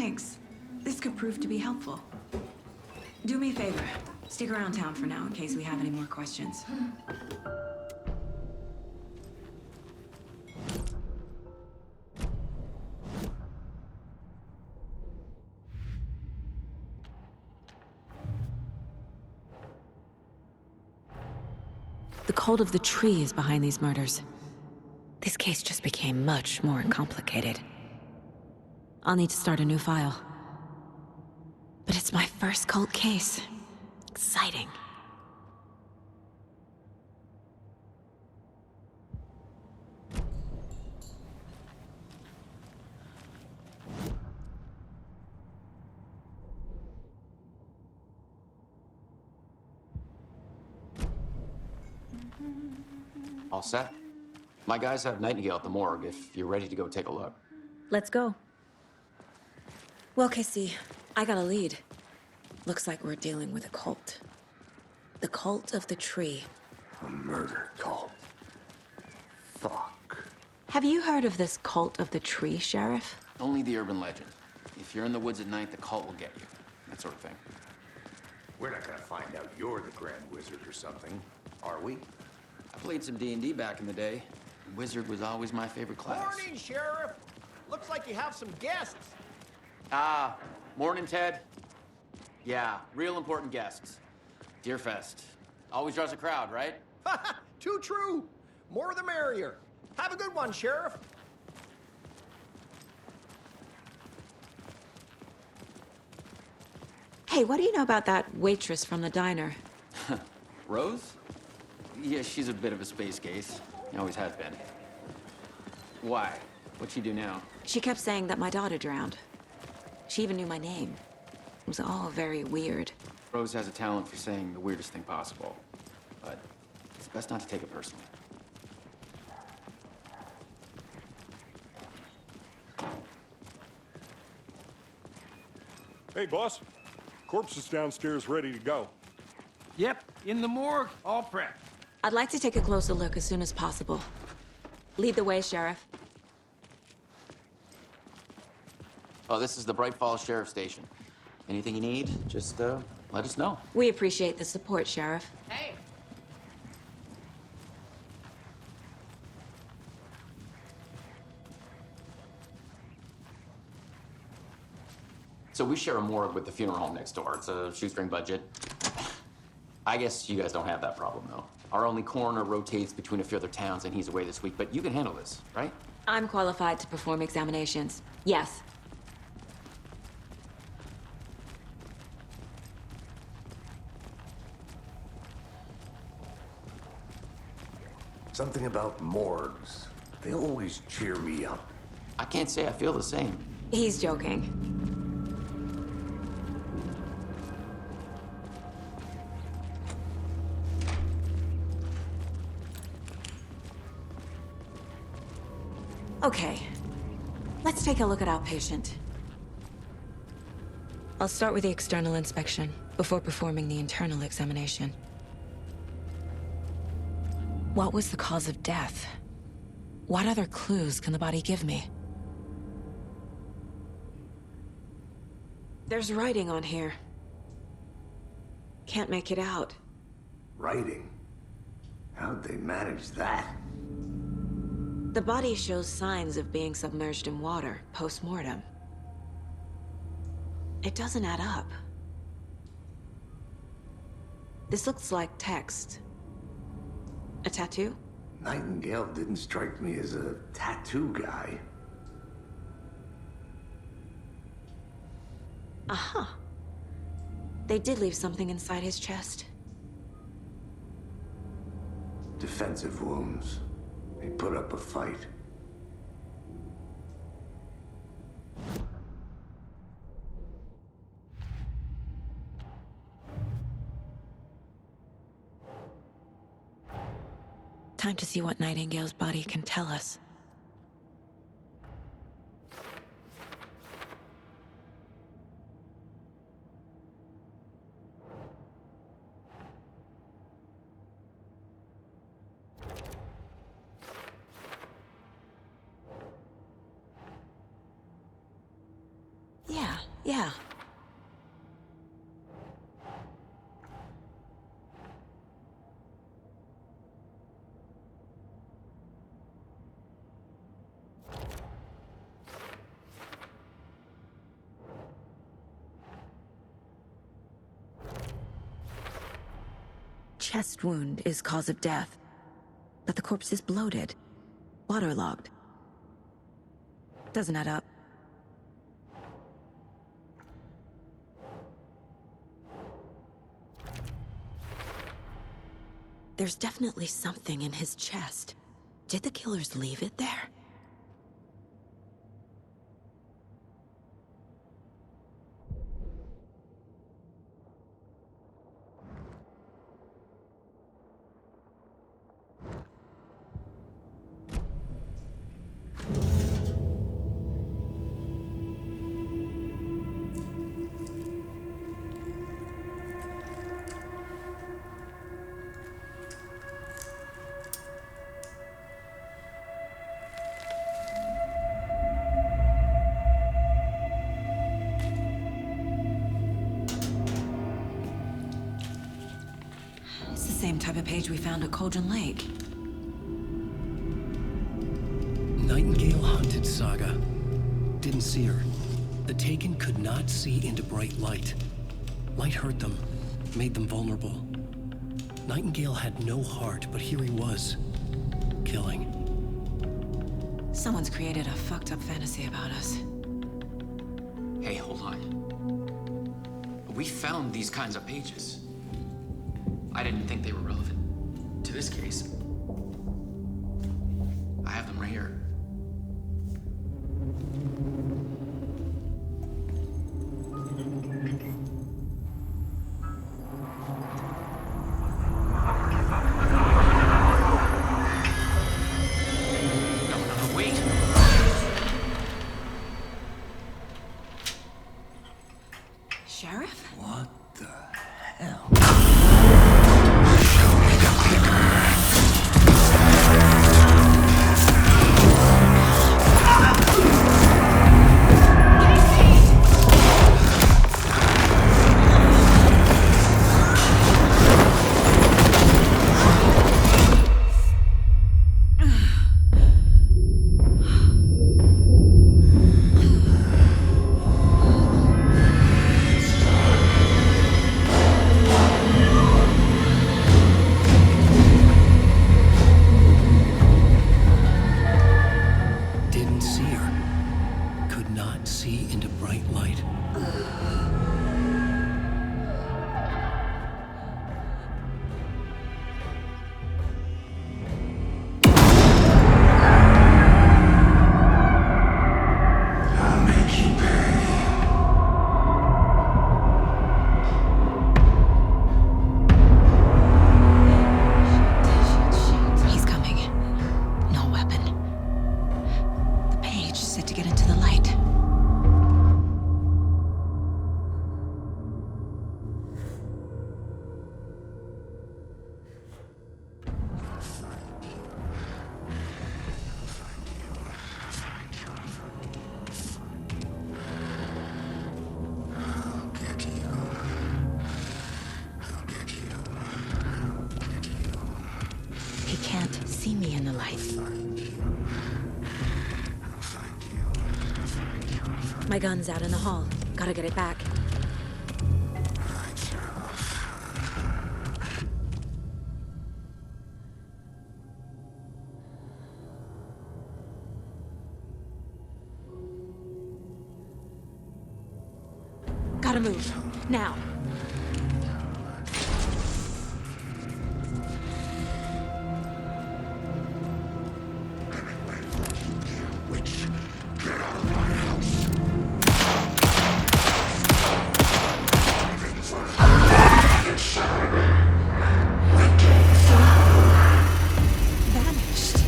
Thanks. This could prove to be helpful. Do me a favor. Stick around town for now in case we have any more questions. The cult of the tree is behind these murders. This case just became much more complicated. I'll need to start a new file. But it's my first cult case. Exciting. All set? My guys have Nightingale at the morgue if you're ready to go take a look. Let's go. Well, Casey, I got a lead. Looks like we're dealing with a cult. The cult of the tree. A murder cult. Fuck. Have you heard of this cult of the tree, Sheriff? Only the urban legend. If you're in the woods at night, the cult will get you. That sort of thing. We're not gonna find out you're the Grand Wizard or something, are we? I played some D&D back in the day. Wizard was always my favorite class. Morning, Sheriff. Looks like you have some guests. Ah, morning, Ted. Yeah, real important guests. Deerfest. Always draws a crowd, right? Too true. More the merrier. Have a good one, Sheriff. Hey, what do you know about that waitress from the diner? Rose? Yeah, she's a bit of a space case. Always has been. Why? What'd she do now? She kept saying that my daughter drowned. She even knew my name. It was all very weird. Rose has a talent for saying the weirdest thing possible. But it's best not to take it personally. Hey, boss. Corpse is downstairs ready to go. Yep, in the morgue, all prepped. I'd like to take a closer look as soon as possible. Lead the way, Sheriff. Oh, this is the Bright Falls Sheriff Station. Anything you need, just let us know. We appreciate the support, Sheriff. Hey! So we share a morgue with the funeral home next door. It's a shoestring budget. I guess you guys don't have that problem, though. Our only coroner rotates between a few other towns, and he's away this week. But you can handle this, right? I'm qualified to perform examinations. Yes. Something about morgues. They always cheer me up. I can't say I feel the same. He's joking. Okay, let's take a look at our patient. I'll start with the external inspection before performing the internal examination. What was the cause of death? What other clues can the body give me? There's writing on here. Can't make it out. Writing? How'd they manage that? The body shows signs of being submerged in water post-mortem. It doesn't add up. This looks like text. A tattoo? Nightingale didn't strike me as a tattoo guy. Aha. They did leave something inside his chest. Defensive wounds. He put up a fight. Time to see what Nightingale's body can tell us. Yeah. Chest wound is cause of death, but the corpse is bloated, waterlogged. Doesn't add up. There's definitely something in his chest. Did the killers leave it there? It's the same type of page we found at Cauldron Lake. Nightingale hunted Saga. Didn't see her. The Taken could not see into bright light. Light hurt them, made them vulnerable. Nightingale had no heart, but here he was, killing. Someone's created a fucked up fantasy about us. Hey, hold on. We found these kinds of pages. I didn't think they were relevant to this case. I have them right here. No, wait. Sheriff? What the hell? Didn't see her. Could not see into bright light. I'll make you pay. He's coming. No weapon. The page set to get into the light. I'll get you. I'll get you. I'll get you. He can't see me in the light. I'll find you. My gun's out in the hall. Gotta get it back. Right through. Gotta move. Now. Witch, get out of my house. Vanished.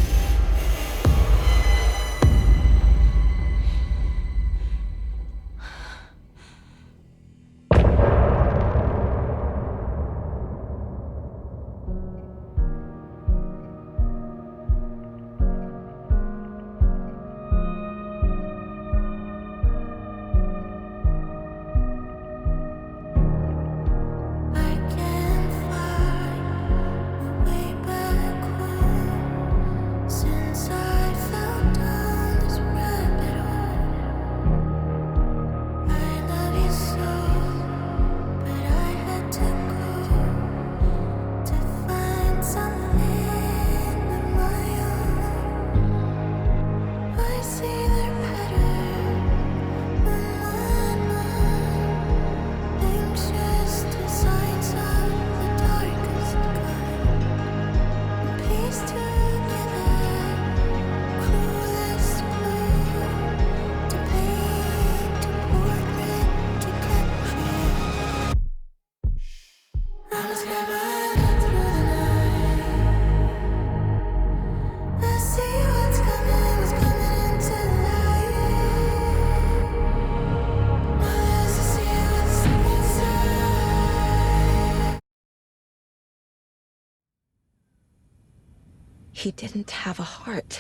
He didn't have a heart,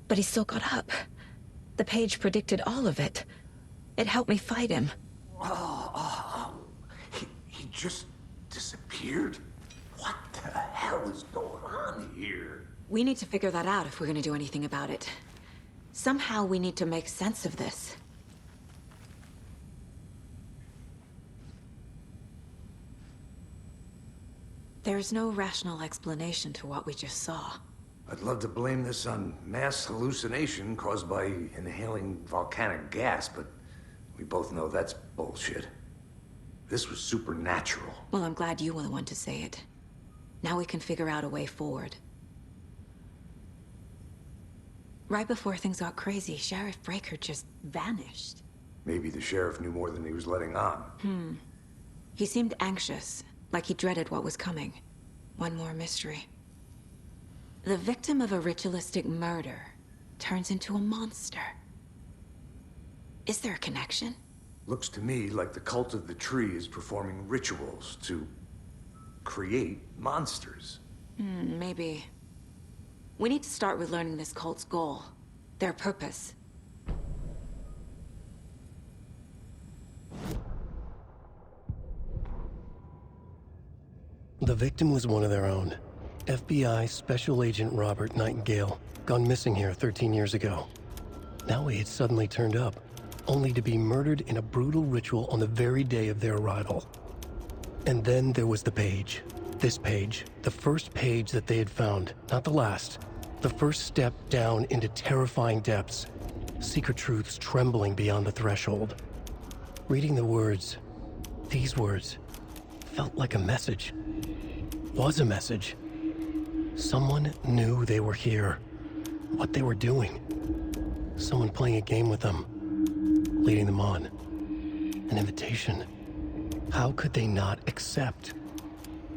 but he still got up. The page predicted all of it. It helped me fight him. He just disappeared? What the hell is going on here? We need to figure that out if we're gonna do anything about it. Somehow we need to make sense of this. There's no rational explanation to what we just saw. I'd love to blame this on mass hallucination caused by inhaling volcanic gas, but we both know that's bullshit. This was supernatural. Well, I'm glad you were the one to say it. Now we can figure out a way forward. Right before things got crazy, Sheriff Breaker just vanished. Maybe the sheriff knew more than he was letting on. He seemed anxious, like he dreaded what was coming. One more mystery. The victim of a ritualistic murder turns into a monster. Is there a connection? Looks to me like the cult of the tree is performing rituals to create monsters. Maybe. We need to start with learning this cult's goal. Their purpose. The victim was one of their own. FBI Special Agent Robert Nightingale, gone missing here 13 years ago. Now he had suddenly turned up, only to be murdered in a brutal ritual on the very day of their arrival. And then there was the page. This page, the first page that they had found, not the last. The first step down into terrifying depths. Secret truths trembling beyond the threshold. Reading the words, these words, felt like a message. Was a message. Someone knew they were here. What they were doing. Someone playing a game with them. Leading them on. An invitation. How could they not accept?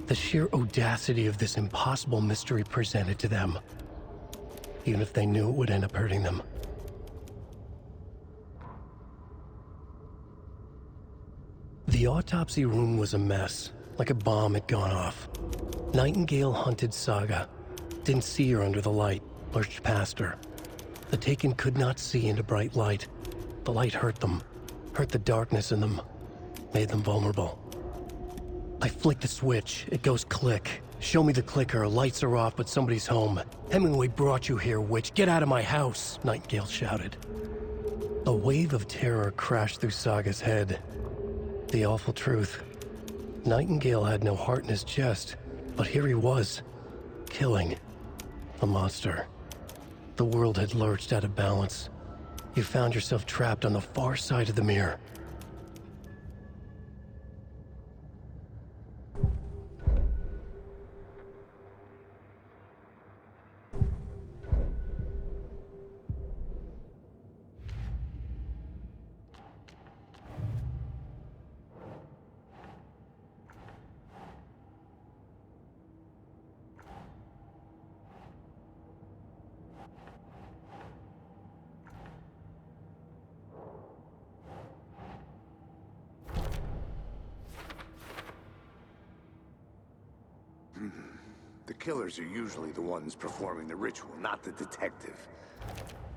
The sheer audacity of this impossible mystery presented to them. Even if they knew it would end up hurting them. The autopsy room was a mess, like a bomb had gone off. Nightingale hunted Saga. Didn't see her under the light, lurched past her. The Taken could not see into bright light. The light hurt them, hurt the darkness in them, made them vulnerable. I flick the switch, it goes click. Show me the clicker, lights are off, but somebody's home. Hemingway brought you here, witch. Get out of my house, Nightingale shouted. A wave of terror crashed through Saga's head. The awful truth. Nightingale had no heart in his chest, but here he was, killing a monster. The world had lurched out of balance. You found yourself trapped on the far side of the mirror. The killers are usually the ones performing the ritual, not the detective.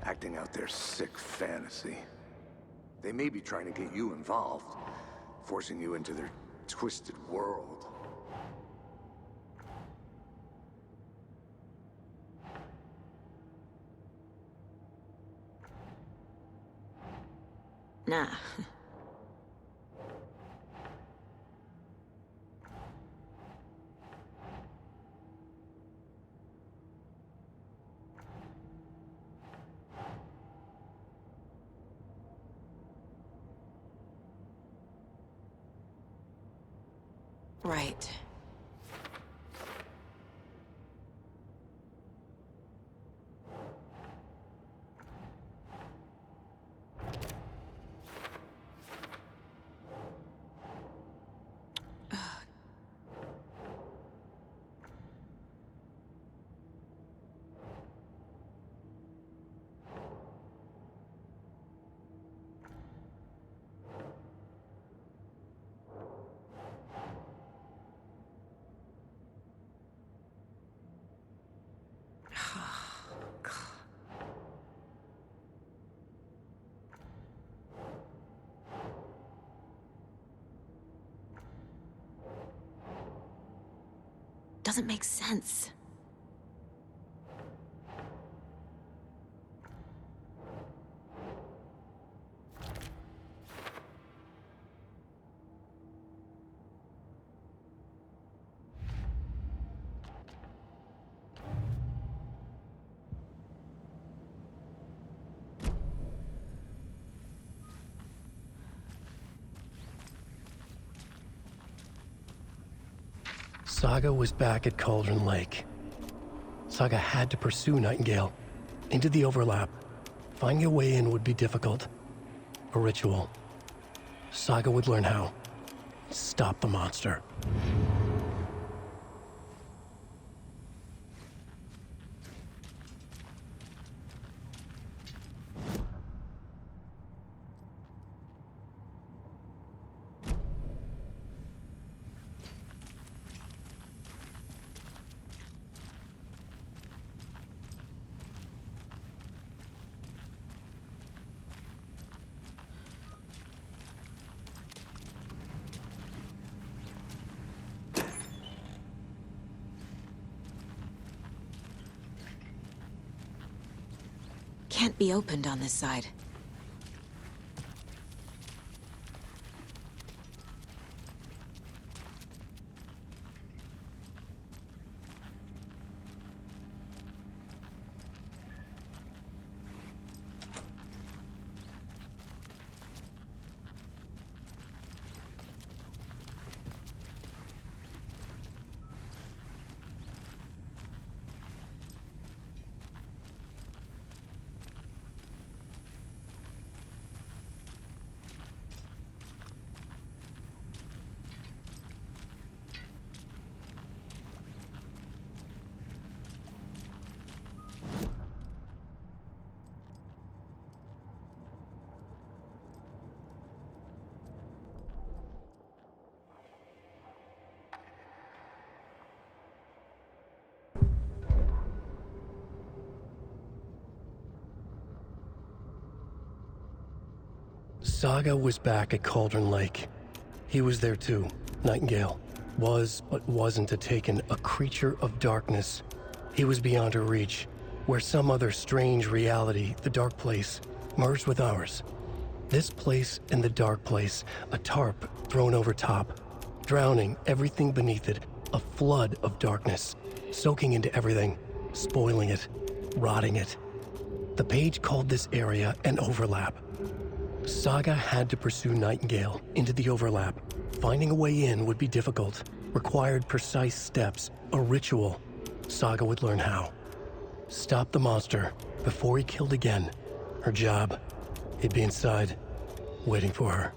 Acting out their sick fantasy. They may be trying to get you involved, forcing you into their twisted world. Nah. Right. doesn't make sense. Saga was back at Cauldron Lake. Saga had to pursue Nightingale into the overlap. Finding a way in would be difficult. A ritual. Saga would learn how. Stop the monster. Can't be opened on this side. Saga was back at Cauldron Lake. He was there too. Nightingale was, but wasn't a Taken, a creature of darkness. He was beyond her reach, where some other strange reality, the dark place, merged with ours. This place and the dark place, a tarp thrown over top, drowning everything beneath it, a flood of darkness, soaking into everything, spoiling it, rotting it. The page called this area an overlap. Saga had to pursue Nightingale into the overlap. Finding a way in would be difficult, required precise steps, a ritual. Saga would learn how. Stop the monster before he killed again. Her job, he'd be inside, waiting for her.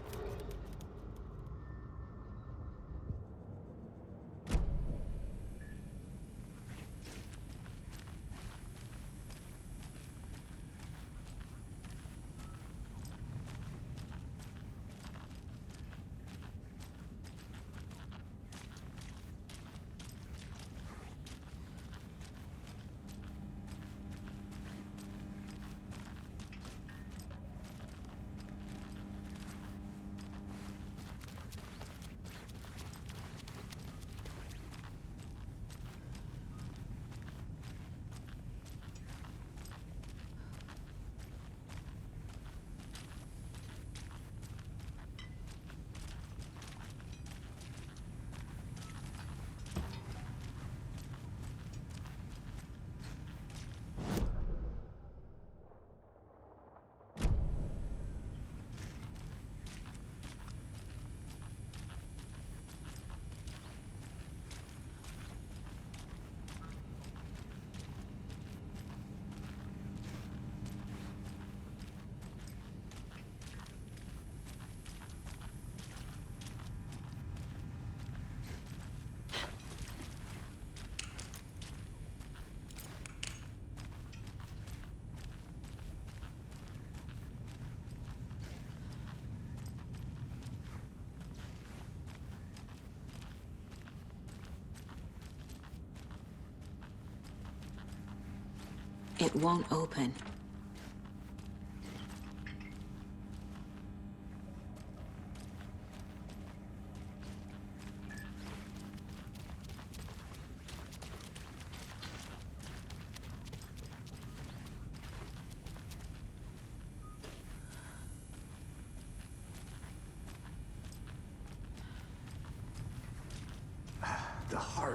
It won't open.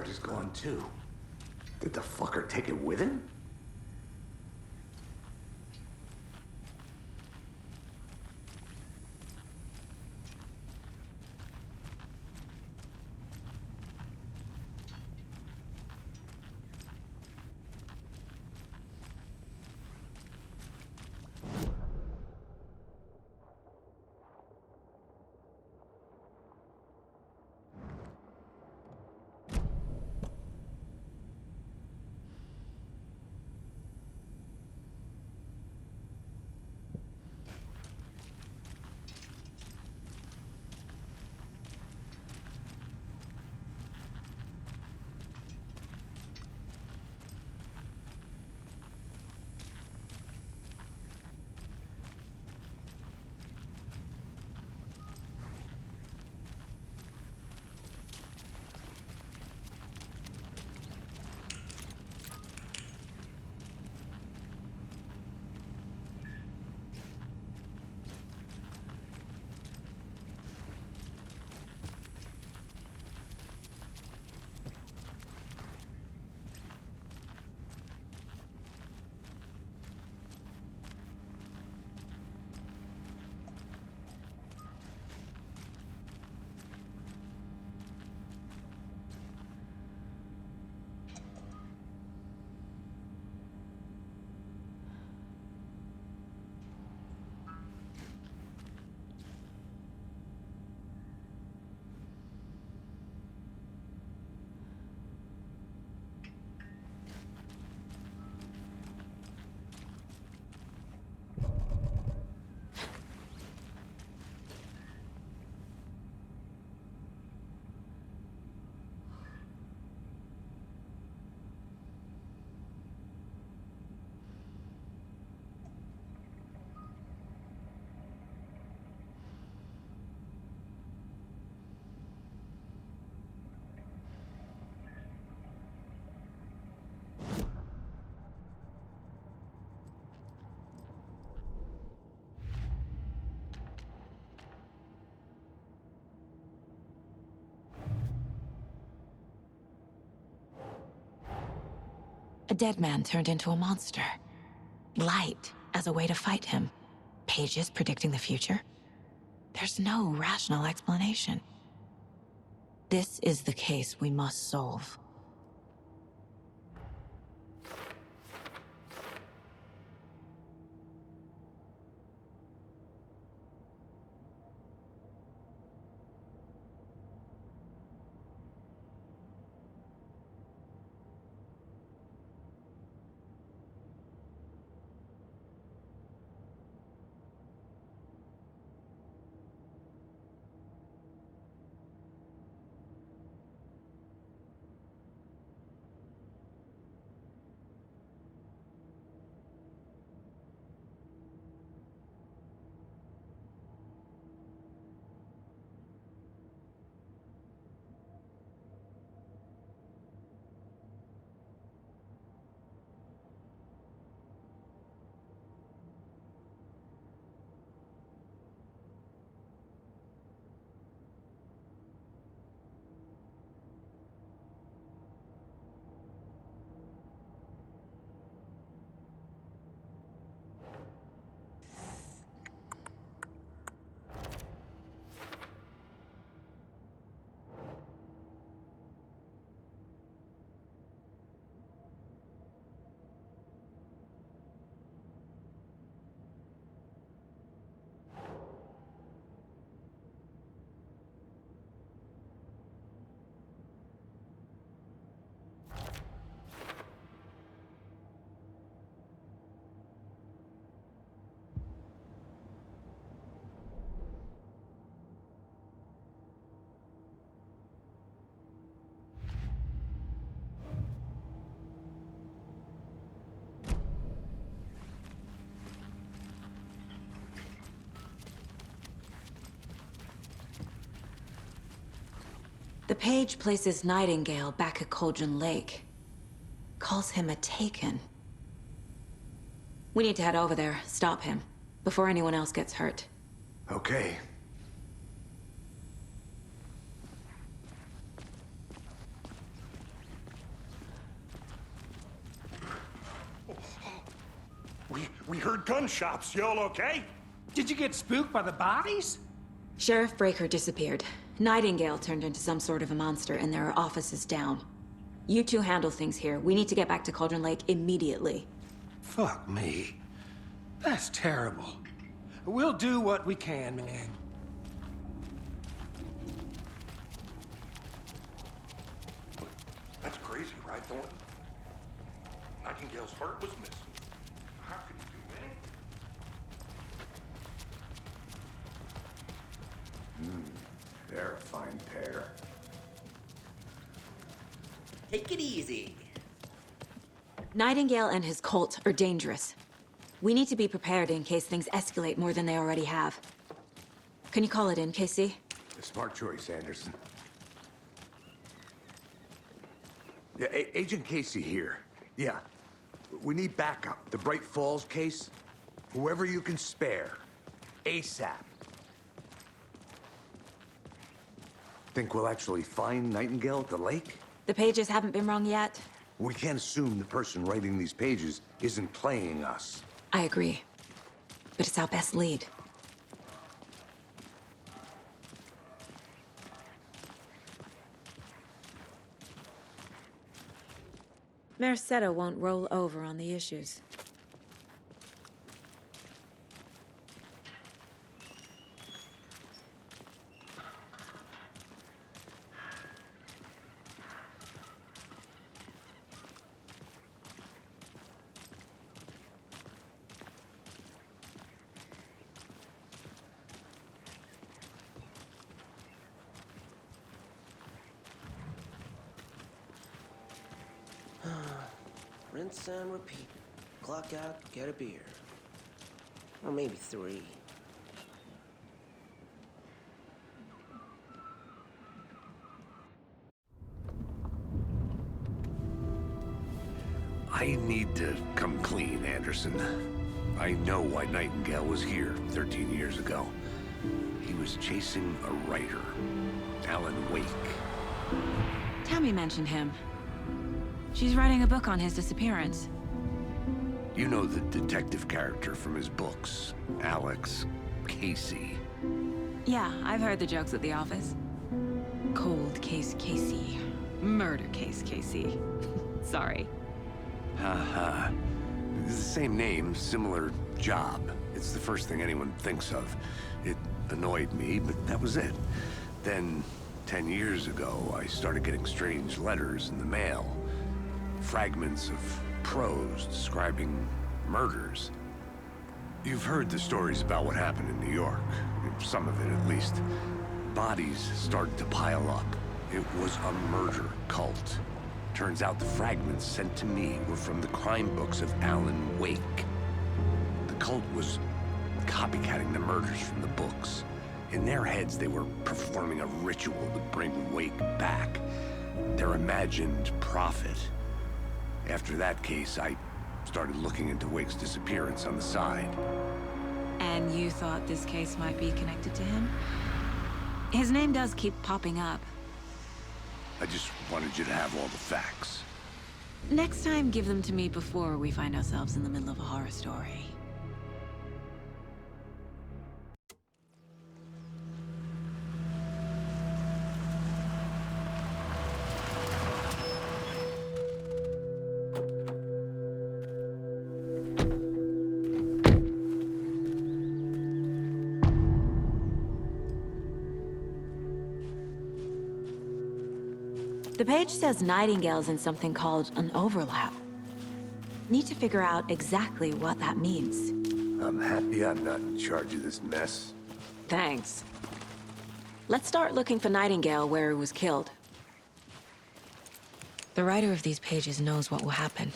card is gone too. Did the fucker take it with him? A dead man turned into a monster. Light as a way to fight him. Pages predicting the future. There's no rational explanation. This is the case we must solve. The page places Nightingale back at Cauldron Lake. Calls him a Taken. We need to head over there, stop him, before anyone else gets hurt. Okay. gun shops. Y'all okay? Did you get spooked by the bodies? Sheriff Breaker disappeared. Nightingale turned into some sort of a monster, and there are offices down. You two handle things here. We need to get back to Cauldron Lake immediately. Fuck me. That's terrible. We'll do what we can, man. That's crazy, right, Thornton? Nightingale's heart was missing. How could he do anything? They're a fine pair. Take it easy. Nightingale and his cult are dangerous. We need to be prepared in case things escalate more than they already have. Can you call it in, Casey? A smart choice, Anderson. Yeah, Agent Casey here. Yeah. We need backup. The Bright Falls case. Whoever you can spare. ASAP. Think we'll actually find Nightingale at the lake? The pages haven't been wrong yet. We can't assume the person writing these pages isn't playing us. I agree. But it's our best lead. Merced won't roll over on the issues. Rinse and repeat. Clock out, get a beer. Or maybe 3. I need to come clean, Anderson. I know why Nightingale was here 13 years ago. He was chasing a writer, Alan Wake. Tammy mentioned him. She's writing a book on his disappearance. You know the detective character from his books, Alex Casey. Yeah, I've heard the jokes at the office. Cold case Casey. Murder case Casey. Sorry. Haha. It's the same name, similar job. It's the first thing anyone thinks of. It annoyed me, but that was it. Then, 10 years ago, I started getting strange letters in the mail. Fragments of prose describing murders. You've heard the stories about what happened in New York. Some of it, at least. Bodies started to pile up. It was a murder cult. Turns out the fragments sent to me were from the crime books of Alan Wake. The cult was copycatting the murders from the books. In their heads, they were performing a ritual to bring Wake back. Their imagined prophet. After that case, I started looking into Wake's disappearance on the side. And you thought this case might be connected to him? His name does keep popping up. I just wanted you to have all the facts. Next time, give them to me before we find ourselves in the middle of a horror story. The page says Nightingale's in something called an overlap. Need to figure out exactly what that means. I'm happy I'm not in charge of this mess. Thanks. Let's start looking for Nightingale where he was killed. The writer of these pages knows what will happen.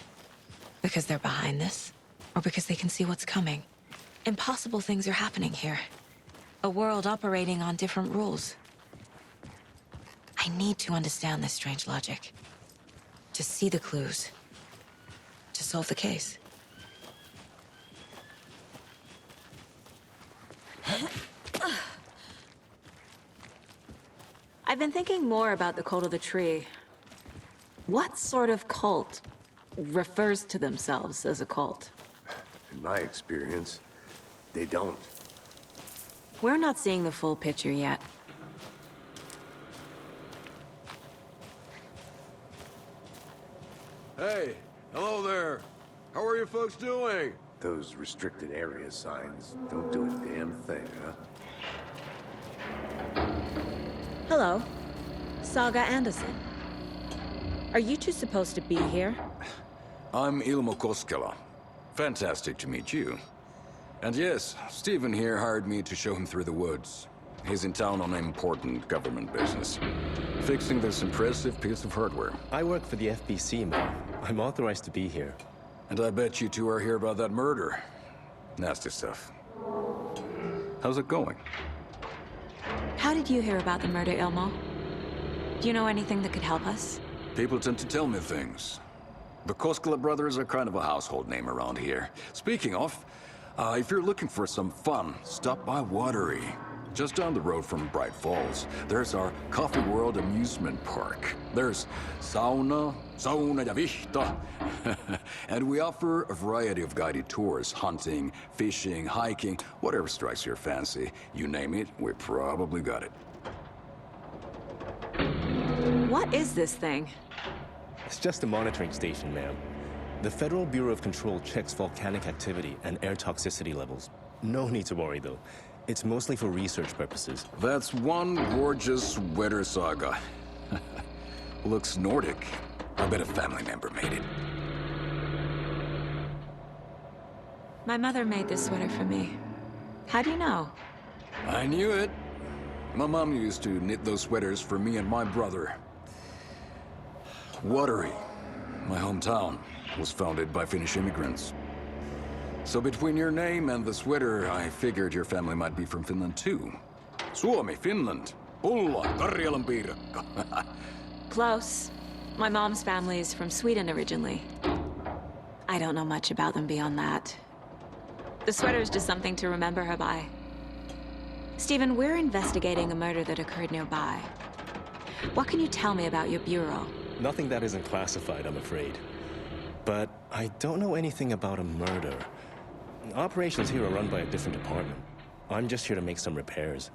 Because they're behind this, or because they can see what's coming. Impossible things are happening here. A world operating on different rules. I need to understand this strange logic. To see the clues. To solve the case. I've been thinking more about the cult of the tree. What sort of cult refers to themselves as a cult? In my experience, they don't. We're not seeing the full picture yet. Hey, hello there. How are you folks doing? Those restricted area signs don't do a damn thing, huh? Hello. Saga Anderson. Are you two supposed to be here? I'm Ilmo Koskela. Fantastic to meet you. And yes, Stephen here hired me to show him through the woods. He's in town on important government business, fixing this impressive piece of hardware. I work for the FBC, man. I'm authorized to be here. And I bet you two are here about that murder. Nasty stuff. How's it going? How did you hear about the murder, Ilmo? Do you know anything that could help us? People tend to tell me things. The Koskela brothers are kind of a household name around here. Speaking of, if you're looking for some fun, stop by Watery. Just down the road from Bright Falls, there's our Coffee World amusement park. There's sauna ja vihta. And we offer a variety of guided tours, hunting, fishing, hiking, whatever strikes your fancy. You name it, we probably got it. What is this thing? It's just a monitoring station, ma'am. The Federal Bureau of Control checks volcanic activity and air toxicity levels. No need to worry, though. It's mostly for research purposes. That's one gorgeous sweater, Saga. Looks Nordic. I bet a family member made it. My mother made this sweater for me. How do you know? I knew it. My mom used to knit those sweaters for me and my brother. Watery, my hometown, was founded by Finnish immigrants. So between your name and the sweater, I figured your family might be from Finland too. Suomi, Finland. Pulla, Karjalan piirakka. Close. My mom's family is from Sweden originally. I don't know much about them beyond that. The sweater is just something to remember her by. Stephen, we're investigating a murder that occurred nearby. What can you tell me about your bureau? Nothing that isn't classified, I'm afraid. But I don't know anything about a murder. Operations here are run by a different department. I'm just here to make some repairs.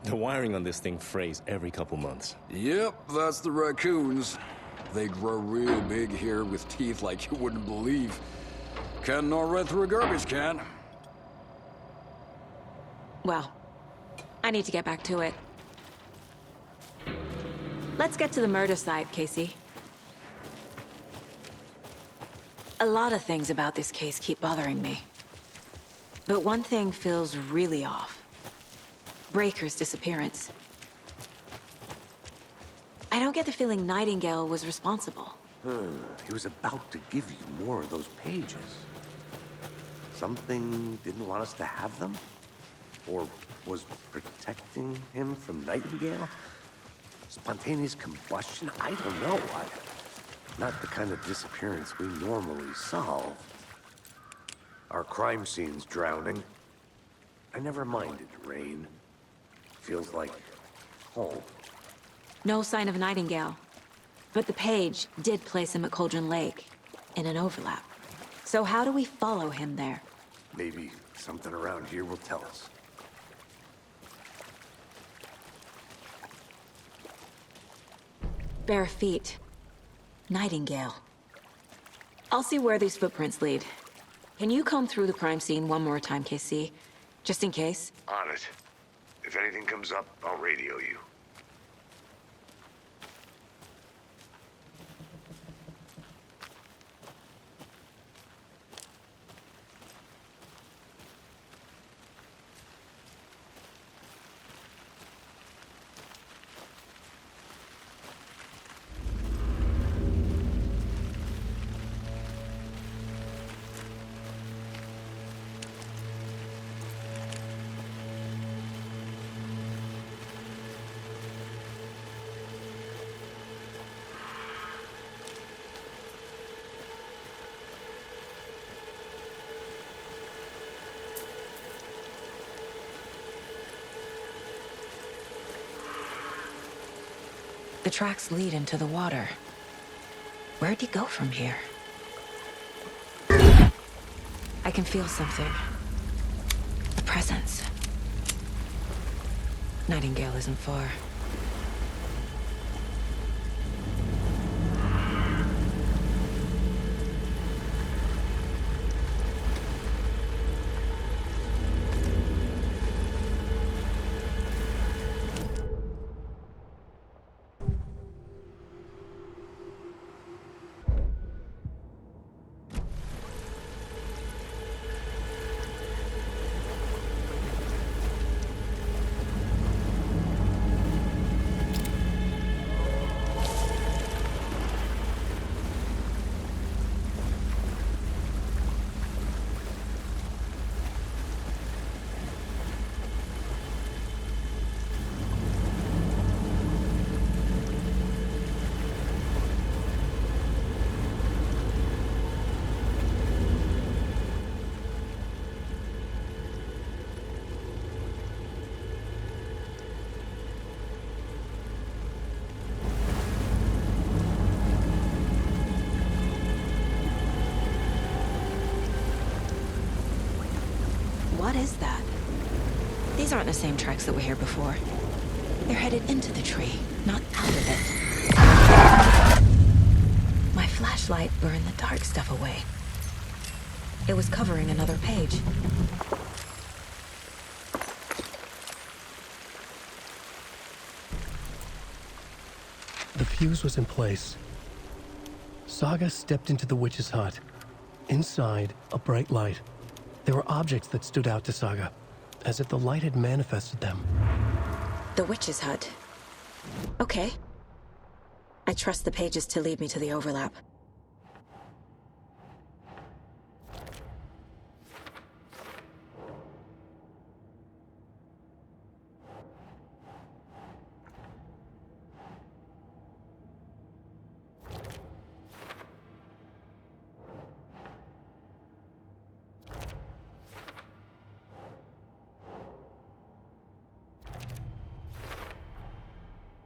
The wiring on this thing frays every couple months. Yep, that's the raccoons. They grow real big here with teeth like you wouldn't believe. Can't gnaw right through a garbage can. Well, I need to get back to it. Let's get to the murder site, Casey. A lot of things about this case keep bothering me. But one thing feels really off. Breaker's disappearance. I don't get the feeling Nightingale was responsible. He was about to give you more of those pages. Something didn't want us to have them? Or was protecting him from Nightingale? Spontaneous combustion? I don't know. Not the kind of disappearance we normally solve. Our crime scene's drowning. I never minded rain. Feels like home. No sign of Nightingale. But the page did place him at Cauldron Lake, in an overlap. So how do we follow him there? Maybe something around here will tell us. Bare feet. Nightingale. I'll see where these footprints lead. Can you comb through the crime scene one more time, KC? Just in case? On it. If anything comes up, I'll radio you. The tracks lead into the water. Where'd he go from here? I can feel something. A presence. Nightingale isn't far. What is that? These aren't the same tracks that were here before. They're headed into the tree, not out of it. My flashlight burned the dark stuff away. It was covering another page. The fuse was in place. Saga stepped into the witch's hut. Inside, a bright light. There were objects that stood out to Saga, as if the light had manifested them. The witch's hut. Okay. I trust the pages to lead me to the overlap.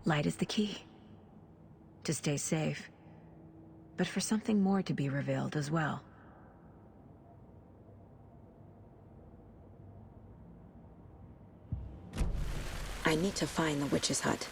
Light is the key. To stay safe. But for something more to be revealed as well. I need to find the witch's hut.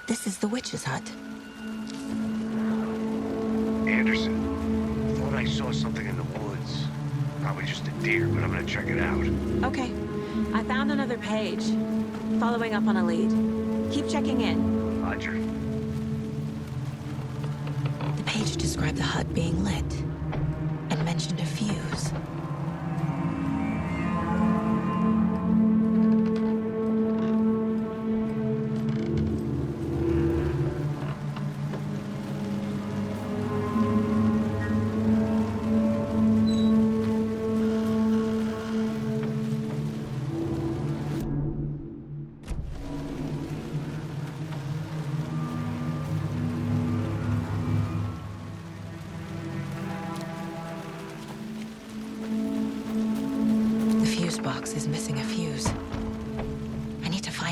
This is the witch's hut. Anderson, thought I saw something in the woods. Probably just a deer, but I'm gonna check it out. Okay. I found another page. Following up on a lead. Keep checking in. Roger. The page described the hut being lit. And mentioned a fuse.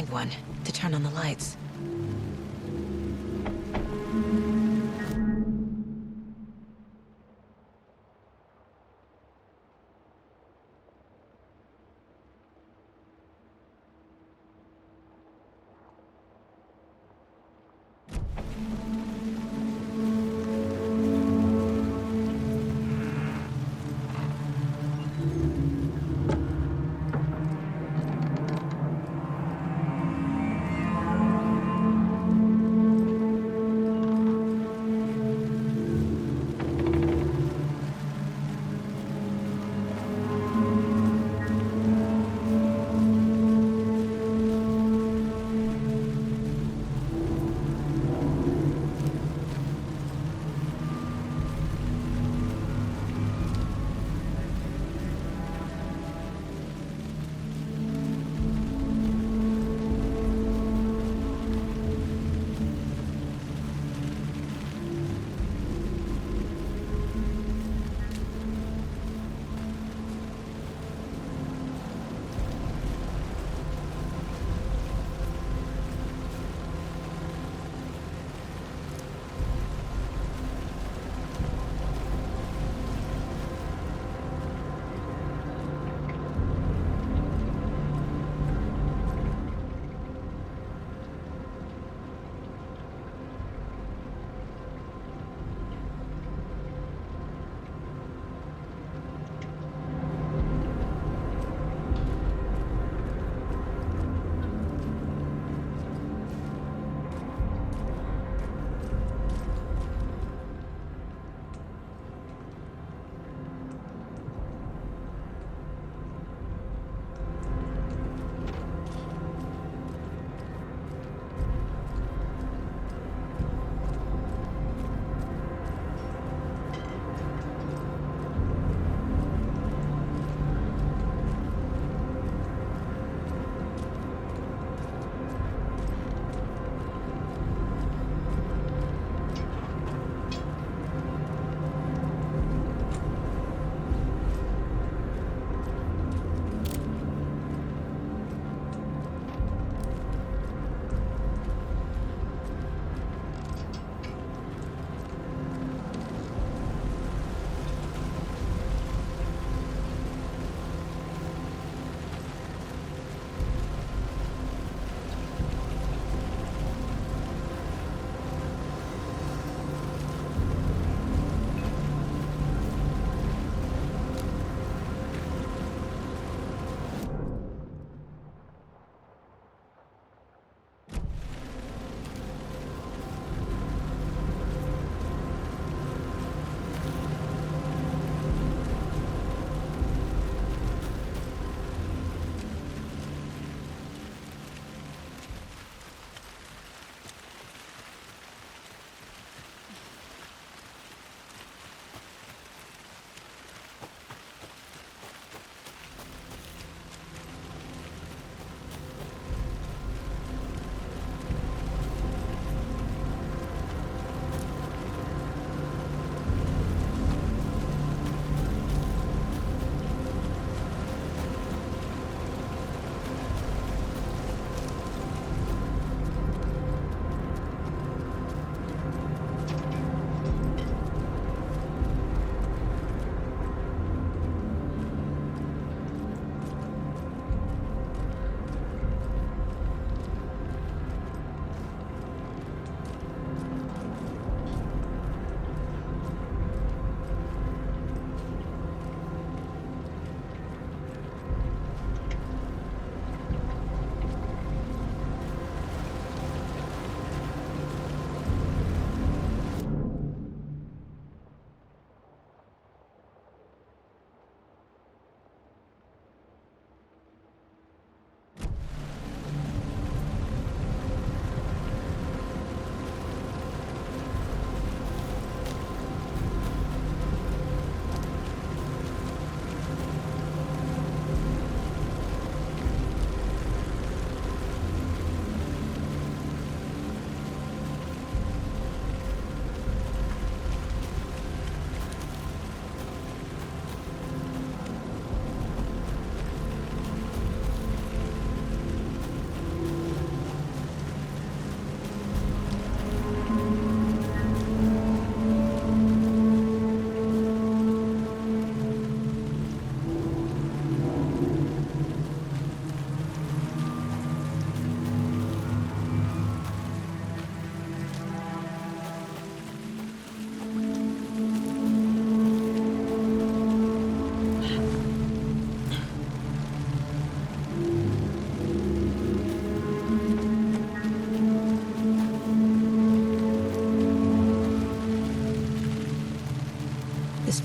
find one to turn on the lights.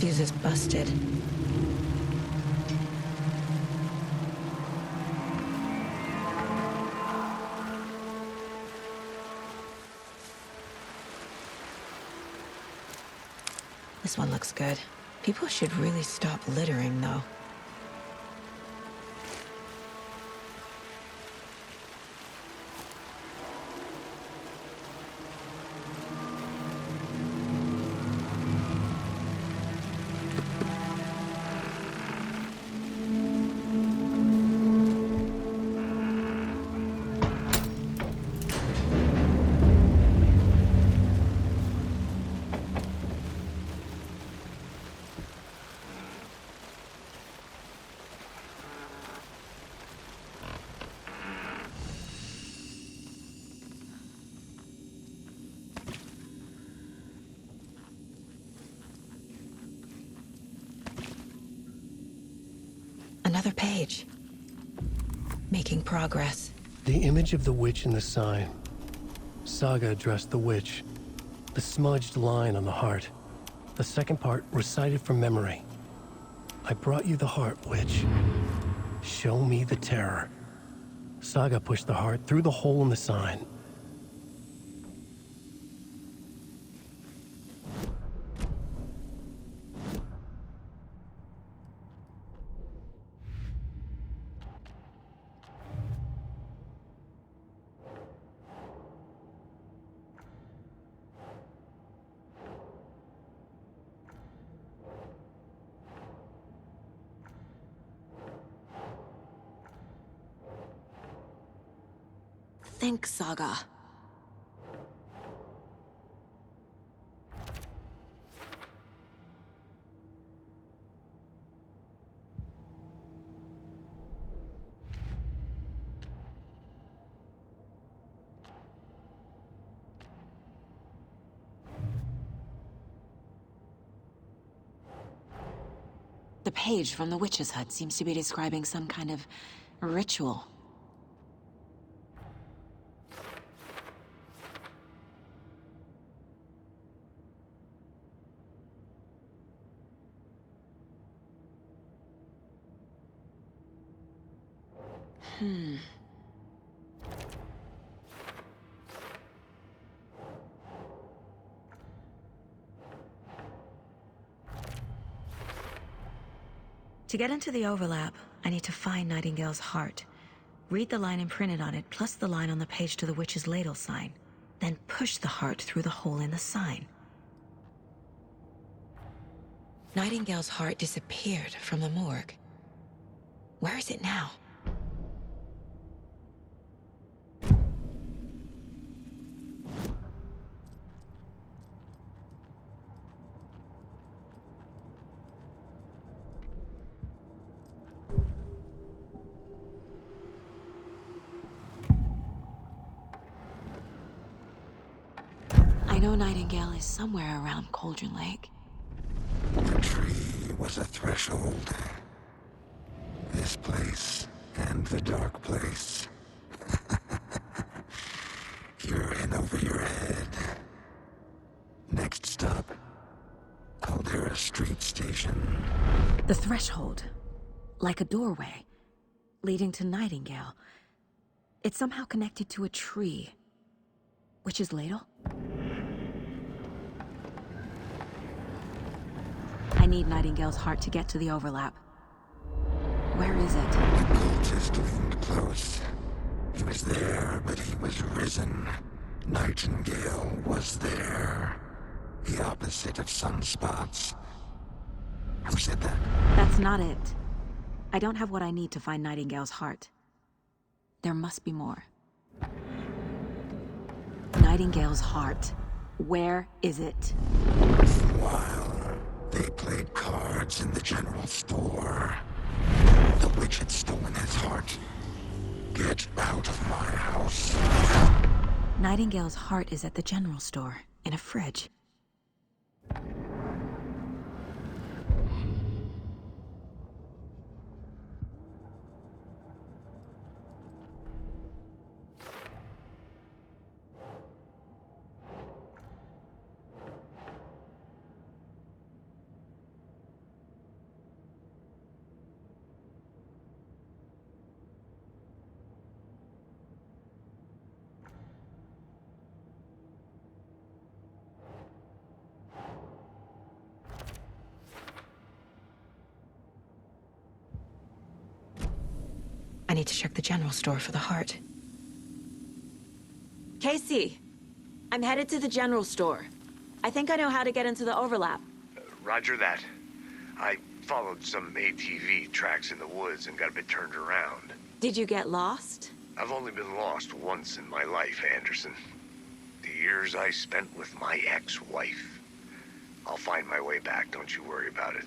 Fuse is busted. This one looks good. People should really stop littering, though. Another page. Making progress. The image of the witch in the sign. Saga addressed the witch. The smudged line on the heart. The second part recited from memory. I brought you the heart, witch. Show me the terror. Saga pushed the heart through the hole in the sign. Think, Saga. The page from the witch's hut seems to be describing some kind of ritual. To get into the overlap, I need to find Nightingale's heart. Read the line imprinted on it, plus the line on the page to the witch's ladle sign. Then push the heart through the hole in the sign. Nightingale's heart disappeared from the morgue. Where is it now? I know Nightingale is somewhere around Cauldron Lake. The tree was a threshold. This place and the dark place. You're in over your head. Next stop, Caldera Street Station. The threshold. Like a doorway. Leading to Nightingale. It's somehow connected to a tree. Witch's ladle? I need Nightingale's heart to get to the overlap. Where is it? The cultist leaned close. He was there, but he was risen. Nightingale was there. The opposite of sunspots. Who said that? That's not it. I don't have what I need to find Nightingale's heart. There must be more. Nightingale's heart. Where is it? While they played cards in the general store, the witch had stolen his heart. Get out of my house. Nightingale's heart is at the general store, in a fridge. I need to check the general store for the heart. Casey, I'm headed to the general store. I think I know how to get into the overlap. Roger that. I followed some ATV tracks in the woods and got a bit turned around. Did you get lost? I've only been lost once in my life, Anderson. The years I spent with my ex-wife. I'll find my way back, don't you worry about it.